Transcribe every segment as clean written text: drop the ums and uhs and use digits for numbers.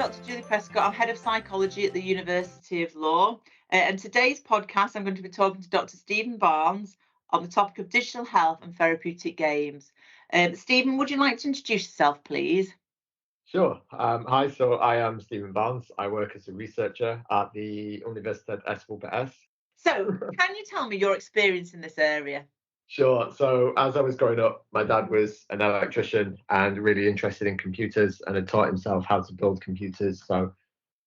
Dr Julie Prescot. I'm Head of Psychology at the University of Law. And today's podcast, I'm going to be talking to Dr Stephen Barnes on the topic of digital health and therapeutic games. Stephen, would you like to introduce yourself, please? Sure. Hi, so I am Stephen Barnes. I work as a researcher at the Universitat SVPS. So, can you tell me your experience in this area? Sure. So as I was growing up, my dad was an electrician and really interested in computers and had taught himself how to build computers. So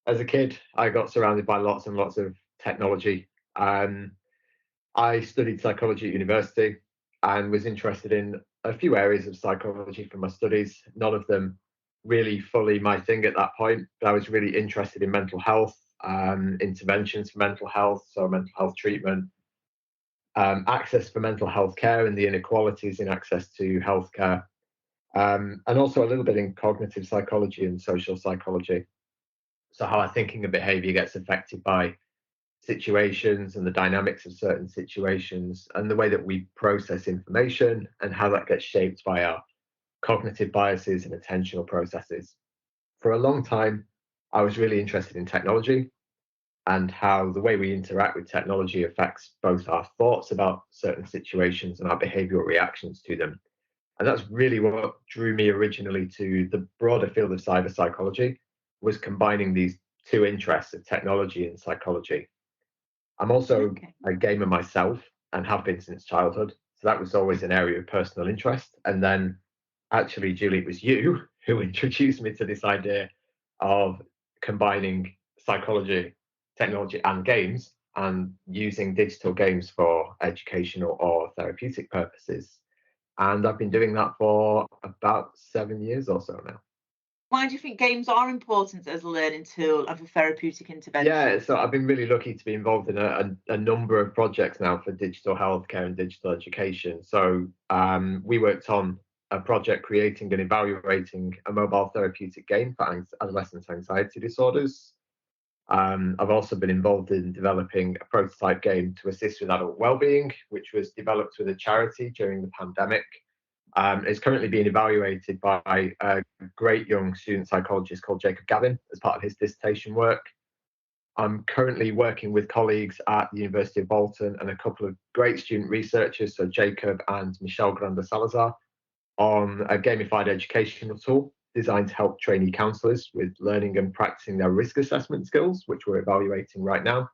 as a kid, I got surrounded by lots and lots of technology. I studied psychology at university and was interested in a few areas of psychology from my studies, none of them really fully my thing at that point, but I was really interested in mental health, interventions for mental health, so mental health treatment, access for mental health care and the inequalities in access to healthcare, and also a little bit in cognitive psychology and social psychology. So, how our thinking and behavior gets affected by situations and the dynamics of certain situations and the way that we process information and how that gets shaped by our cognitive biases and attentional processes. For a long time, I was really interested in technology and how the way we interact with technology affects both our thoughts about certain situations and our behavioral reactions to them. And that's really what drew me originally to the broader field of cyber psychology, was combining these two interests of technology and psychology. I'm also Okay. a gamer myself and have been since childhood. So that was always an area of personal interest. And then actually, Julie, it was you who introduced me to this idea of combining psychology, technology, and games and using digital games for educational or therapeutic purposes. And I've been doing that for about 7 years or so now. Why do you think games are important as a learning tool and for therapeutic Yeah, intervention? so I've been really lucky to be involved in a number of projects now for digital healthcare and digital education. So we worked on a project creating and evaluating a mobile therapeutic game for adolescent anxiety disorders. I've also been involved in developing a prototype game to assist with adult well-being, which was developed with a charity during the pandemic. It's currently being evaluated by a great young student psychologist called Jacob Gavin as part of his dissertation work. I'm currently working with colleagues at the University of Bolton and a couple of great student researchers, so Jacob and Michelle Granda Salazar, on a gamified educational tool designed to help trainee counsellors with learning and practicing their risk assessment skills, which we're evaluating right now.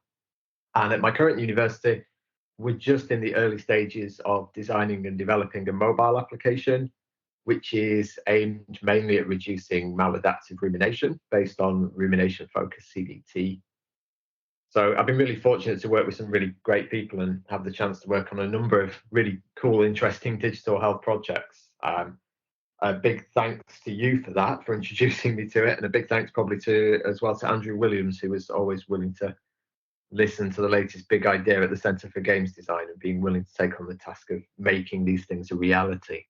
And at my current university, we're just in the early stages of designing and developing a mobile application, which is aimed mainly at reducing maladaptive rumination based on rumination focused CBT. So I've been really fortunate to work with some really great people and have the chance to work on a number of really cool, interesting digital health projects. A big thanks to you for that, for introducing me to it, and a big thanks probably to as well to Andrew Williams, who was always willing to listen to the latest big idea at the Centre for Games Design and being willing to take on the task of making these things a reality.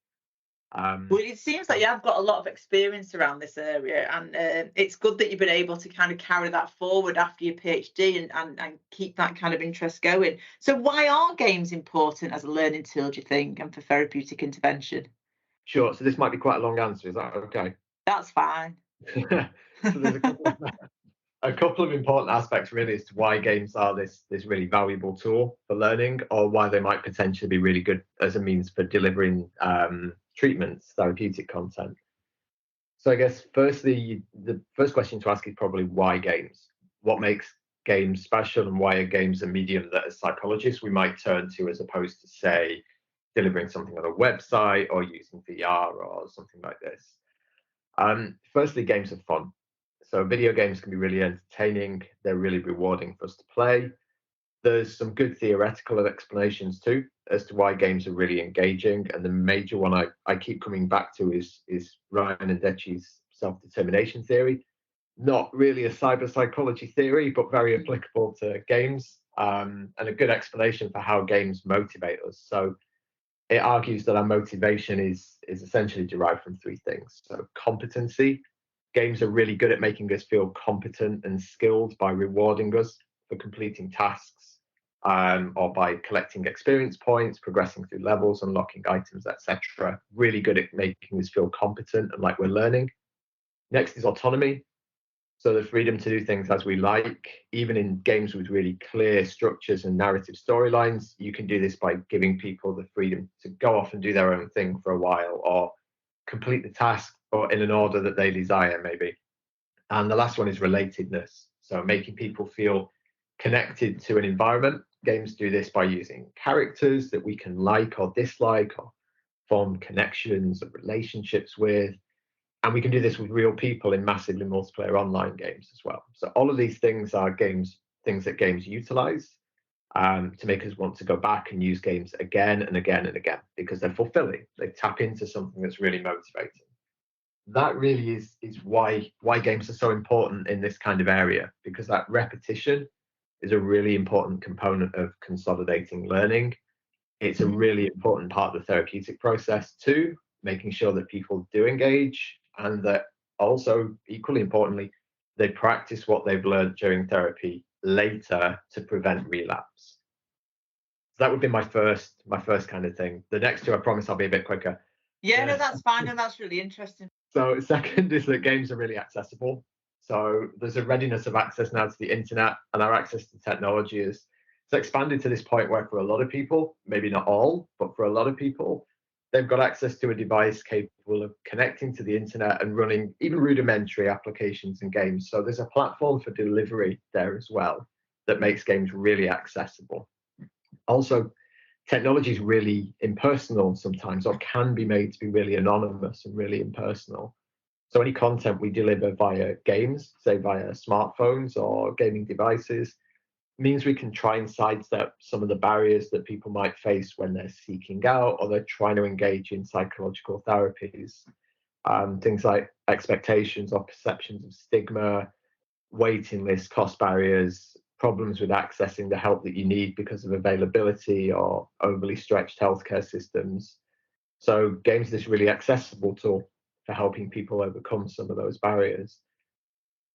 Well, it seems like you have got a lot of experience around this area, and it's good that you've been able to kind of carry that forward after your PhD and keep that kind of interest going. So, why are games important as a learning tool, do you think, and for therapeutic intervention? Sure, so this might be quite a long answer. Is that okay? That's fine. So there's a couple of important aspects really as to why games are this really valuable tool for learning, or why they might potentially be really good as a means for delivering treatments, therapeutic content. So I guess firstly, the first question to ask is probably why games? What makes games special, and why are games a medium that as psychologists we might turn to as opposed to, say, delivering something on a website or using VR or something like this? Firstly, games are fun. So video games can be really entertaining. They're really rewarding for us to play. There's some good theoretical explanations too as to why games are really engaging. And the major one I keep coming back to is Ryan and Decci's self-determination theory. Not really a cyber psychology theory, but very applicable to games, and a good explanation for how games motivate us. So it argues that our motivation is essentially derived from three things. So competency. Games are really good at making us feel competent and skilled by rewarding us for completing tasks, or by collecting experience points, progressing through levels, unlocking items, etc. Really good at making us feel competent and like we're learning. Next is autonomy. So the freedom to do things as we like, even in games with really clear structures and narrative storylines, you can do this by giving people the freedom to go off and do their own thing for a while, or complete the task or in an order that they desire, maybe. And the last one is relatedness. So making people feel connected to an environment. Games do this by using characters that we can like or dislike, or form connections or relationships with. And we can do this with real people in massively multiplayer online games as well. So all of these things are things that games utilize to make us want to go back and use games again and again and again, because they're fulfilling. They tap into something that's really motivating. That really is why games are so important in this kind of area, because that repetition is a really important component of consolidating learning. It's a really important part of the therapeutic process too, making sure that people do engage, and that also, equally importantly, they practice what they've learned during therapy later to prevent relapse. So that would be my first kind of thing. The next two, I promise I'll be a bit quicker. Yeah, no, that's fine. And that's really interesting. So second is that games are really accessible. So there's a readiness of access now to the internet, and our access to technology is it's expanded to this point where for a lot of people, maybe not all, but for a lot of people, they've got access to a device capable of connecting to the internet and running even rudimentary applications and games. So there's a platform for delivery there as well that makes games really accessible. Also, technology is really impersonal sometimes, or can be made to be really anonymous and really impersonal. So any content we deliver via games, say via smartphones or gaming devices, means we can try and sidestep some of the barriers that people might face when they're seeking out or they're trying to engage in psychological therapies. Things like expectations or perceptions of stigma, waiting lists, cost barriers, problems with accessing the help that you need because of availability or overly stretched healthcare systems. So games are this really accessible tool for helping people overcome some of those barriers.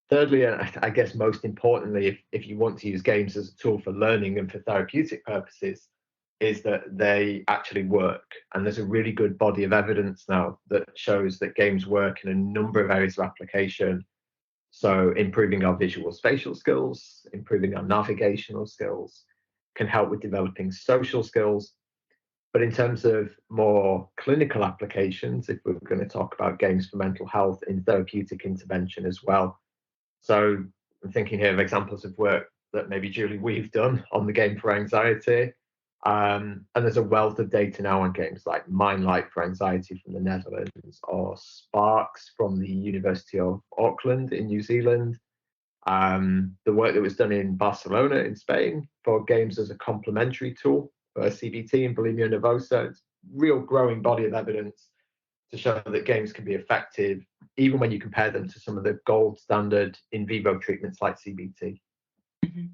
Thirdly, and I guess most importantly, if you want to use games as a tool for learning and for therapeutic purposes, is that they actually work. And there's a really good body of evidence now that shows that games work in a number of areas of application. So improving our visual spatial skills, improving our navigational skills, can help with developing social skills. But in terms of more clinical applications, if we're going to talk about games for mental health in therapeutic intervention as well. So I'm thinking here of examples of work that maybe Julie we've done on the game for anxiety. And there's a wealth of data now on games like Mindlight for anxiety from the Netherlands, or Sparks from the University of Auckland in New Zealand. The work that was done in Barcelona in Spain for games as a complementary tool for CBT and bulimia nervosa. It's real growing body of evidence to show that games can be effective, even when you compare them to some of the gold standard in vivo treatments like CBT. Mm-hmm.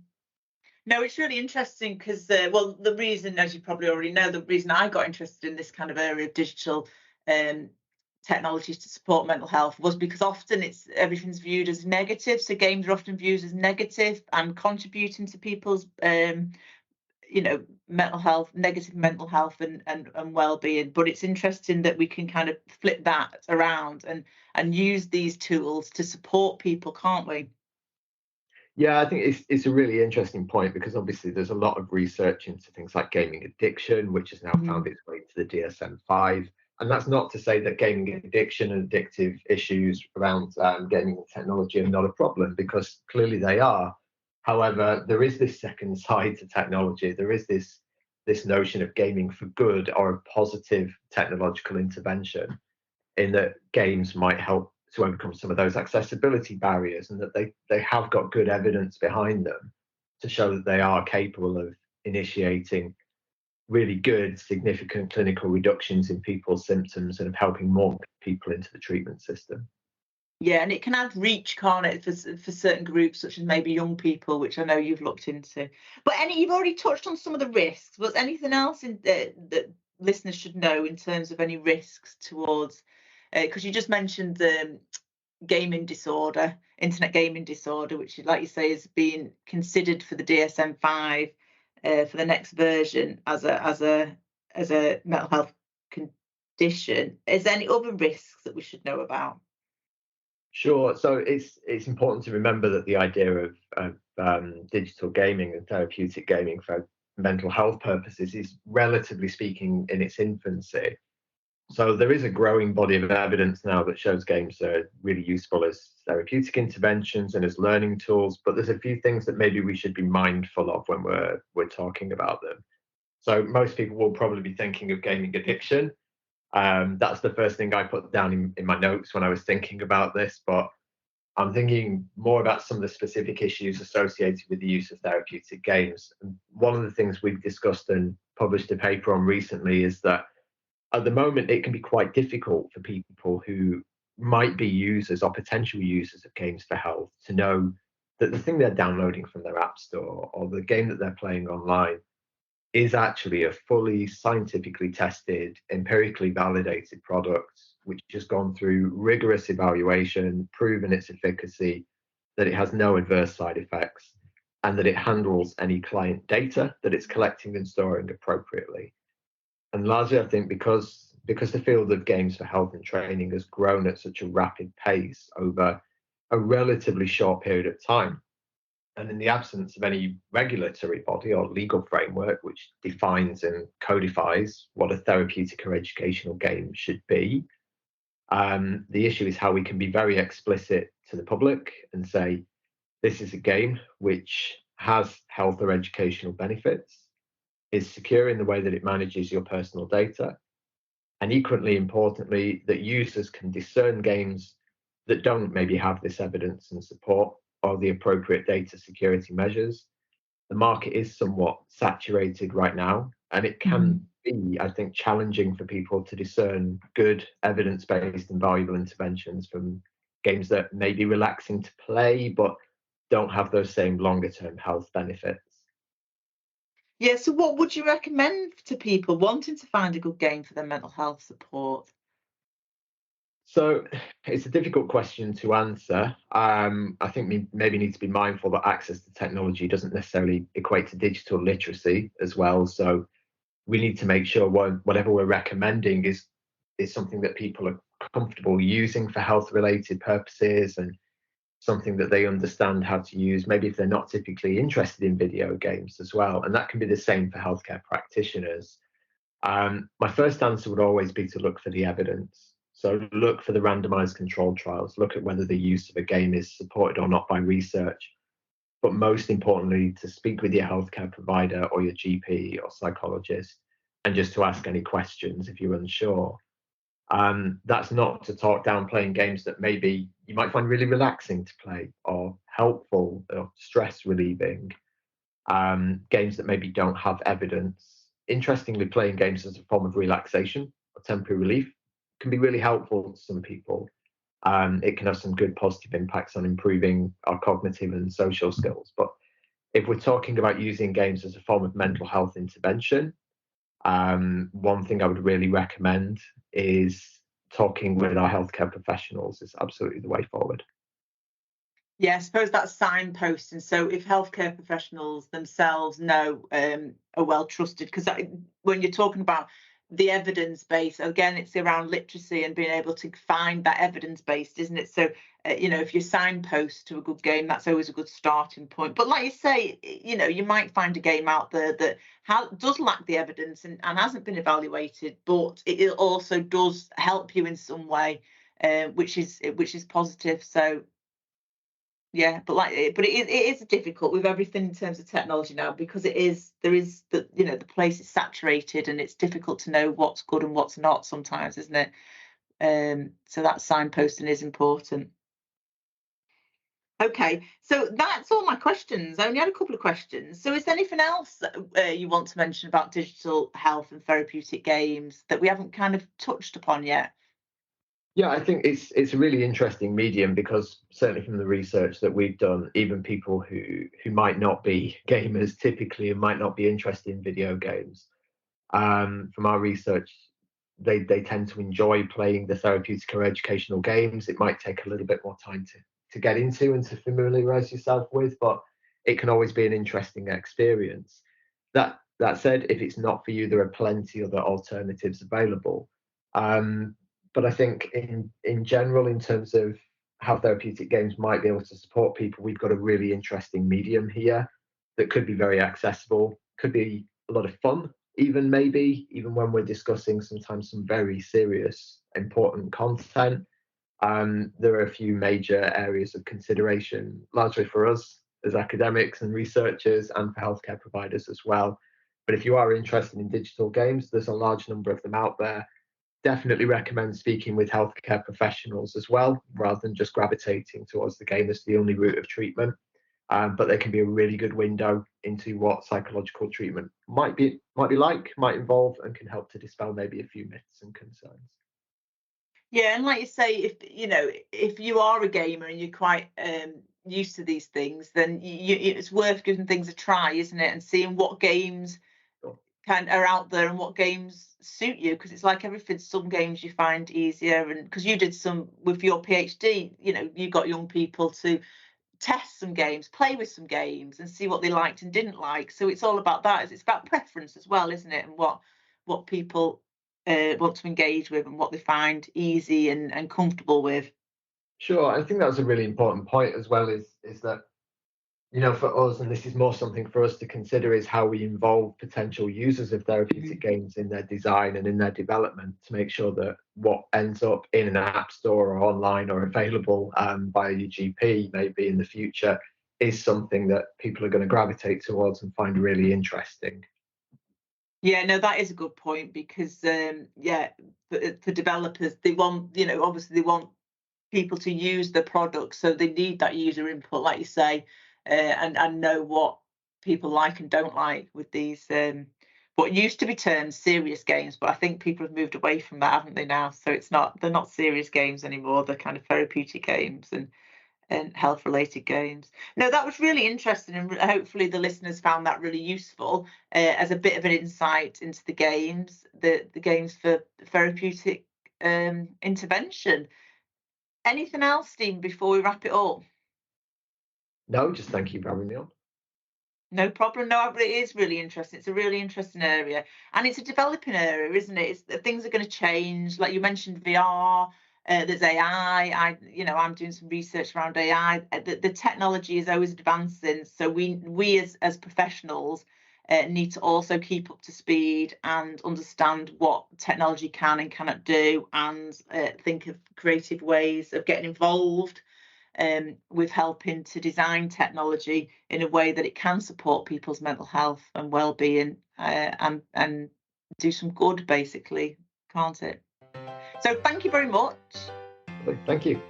No, it's really interesting because, well, the reason, as you probably already know, the reason I got interested in this kind of area of digital technologies to support mental health was because often everything's viewed as negative. So games are often viewed as negative and contributing to people's mental health, negative mental health and well-being. But it's interesting that we can kind of flip that around and use these tools to support people, can't we? Yeah, I think it's a really interesting point, because obviously there's a lot of research into things like gaming addiction, which has now found its way to the DSM-5. And that's not to say that gaming addiction and addictive issues around gaming and technology are not a problem, because clearly they are. However, there is this second side to technology. There is this notion of gaming for good, or a positive technological intervention, in that games might help to overcome some of those accessibility barriers, and that they have got good evidence behind them to show that they are capable of initiating really good, significant clinical reductions in people's symptoms and of helping more people into the treatment system. Yeah, and it can add reach, can't it, for certain groups, such as maybe young people, which I know you've looked into. But you've already touched on some of the risks. Was anything else that listeners should know in terms of any risks towards? Because you just mentioned the gaming disorder, internet gaming disorder, which, like you say, is being considered for the DSM-5 for the next version as a mental health condition. Is there any other risks that we should know about? Sure. So it's important to remember that the idea of digital gaming and therapeutic gaming for mental health purposes is, relatively speaking, in its infancy. So there is a growing body of evidence now that shows games are really useful as therapeutic interventions and as learning tools. But there's a few things that maybe we should be mindful of when we're talking about them. So most people will probably be thinking of gaming addiction. That's the first thing I put down in my notes when I was thinking about this. But I'm thinking more about some of the specific issues associated with the use of therapeutic games. And one of the things we've discussed and published a paper on recently is that at the moment it can be quite difficult for people who might be users or potential users of games for health to know that the thing they're downloading from their app store or the game that they're playing online is actually a fully scientifically tested, empirically validated product, which has gone through rigorous evaluation, proven its efficacy, that it has no adverse side effects, and that it handles any client data that it's collecting and storing appropriately. And largely, I think because the field of games for health and training has grown at such a rapid pace over a relatively short period of time, and in the absence of any regulatory body or legal framework which defines and codifies what a therapeutic or educational game should be, the issue is how we can be very explicit to the public and say this is a game which has health or educational benefits, is secure in the way that it manages your personal data, and equally importantly, that users can discern games that don't maybe have this evidence and support or the appropriate data security measures. The market is somewhat saturated right now, and it can be, I think, challenging for people to discern good evidence-based and valuable interventions from games that may be relaxing to play but don't have those same longer-term health benefits. Yeah, so what would you recommend to people wanting to find a good game for their mental health support? So it's a difficult question to answer. I think we maybe need to be mindful that access to technology doesn't necessarily equate to digital literacy as well. So we need to make sure whatever we're recommending is something that people are comfortable using for health related purposes and something that they understand how to use, maybe if they're not typically interested in video games as well. And that can be the same for healthcare practitioners. My first answer would always be to look for the evidence. So look for the randomized controlled trials, look at whether the use of a game is supported or not by research. But most importantly, to speak with your healthcare provider or your GP or psychologist and just to ask any questions if you're unsure. That's not to talk down playing games that maybe you might find really relaxing to play or helpful or stress relieving, games that maybe don't have evidence. Interestingly, playing games as a form of relaxation or temporary relief can be really helpful to some people. It can have some good positive impacts on improving our cognitive and social skills. But if we're talking about using games as a form of mental health intervention, one thing I would really recommend is talking with our healthcare professionals is absolutely the way forward. Yeah, I suppose that's signposting. So if healthcare professionals themselves know are well trusted, because when you're talking about the evidence base, again, it's around literacy and being able to find that evidence based, isn't it? So, if you signpost to a good game, that's always a good starting point. But like you say, you might find a game out there that does lack the evidence and hasn't been evaluated, but it also does help you in some way, which is positive. So yeah, but it is difficult with everything in terms of technology now because there is the place is saturated and it's difficult to know what's good and what's not sometimes, isn't it? So that signposting is important. Okay, so that's all my questions. I only had a couple of questions. So is there anything else that you want to mention about digital health and therapeutic games that we haven't kind of touched upon yet? Yeah, I think it's a really interesting medium because certainly from the research that we've done, even people who might not be gamers typically and might not be interested in video games, from our research, they tend to enjoy playing the therapeutic or educational games. It might take a little bit more time to get into and to familiarize yourself with, but it can always be an interesting experience. That said, if it's not for you, there are plenty other alternatives available. But I think in general, in terms of how therapeutic games might be able to support people, we've got a really interesting medium here that could be very accessible, could be a lot of fun, even maybe, even when we're discussing sometimes some very serious, important content. There are a few major areas of consideration, largely for us as academics and researchers and for healthcare providers as well. But if you are interested in digital games, there's a large number of them out there. Definitely recommend speaking with healthcare professionals as well, rather than just gravitating towards the game as the only route of treatment. But they can be a really good window into what psychological treatment might involve, and can help to dispel maybe a few myths and concerns. Yeah, and like you say, if you are a gamer and you're quite used to these things, then it's worth giving things a try, isn't it? And seeing what games Sure. are out there and what games suit you, because it's like everything. Some games you find easier, and because you did some with your PhD, you got young people to test some games, play with some games, and see what they liked and didn't like. So it's all about that. It's about preference as well, isn't it? And what people want to engage with and what they find easy and comfortable with. Sure, I think that's a really important point as well. Is that, for us, and this is more something for us to consider, is how we involve potential users of therapeutic games in their design and in their development, to make sure that what ends up in an app store or online or available by your GP maybe in the future is something that people are going to gravitate towards and find really interesting. Yeah, no, that is a good point, because for developers, they want, obviously they want people to use the product, so they need that user input, like you say, and know what people like and don't like with these what used to be termed serious games, but I think people have moved away from that, haven't they, now? So they're not serious games anymore. They're kind of therapeutic games and health related games. No, that was really interesting, and hopefully the listeners found that really useful as a bit of an insight into the games, the games for therapeutic intervention. Anything else, Steve, before we wrap it up? No, just thank you for having me on. No problem. No, it is really interesting. It's a really interesting area, and it's a developing area, isn't it? Things are going to change. Like you mentioned, VR. There's AI. I'm doing some research around AI. The technology is always advancing, so we as professionals need to also keep up to speed and understand what technology can and cannot do, and think of creative ways of getting involved with helping to design technology in a way that it can support people's mental health and well-being, and do some good, basically, can't it? So thank you very much. Thank you.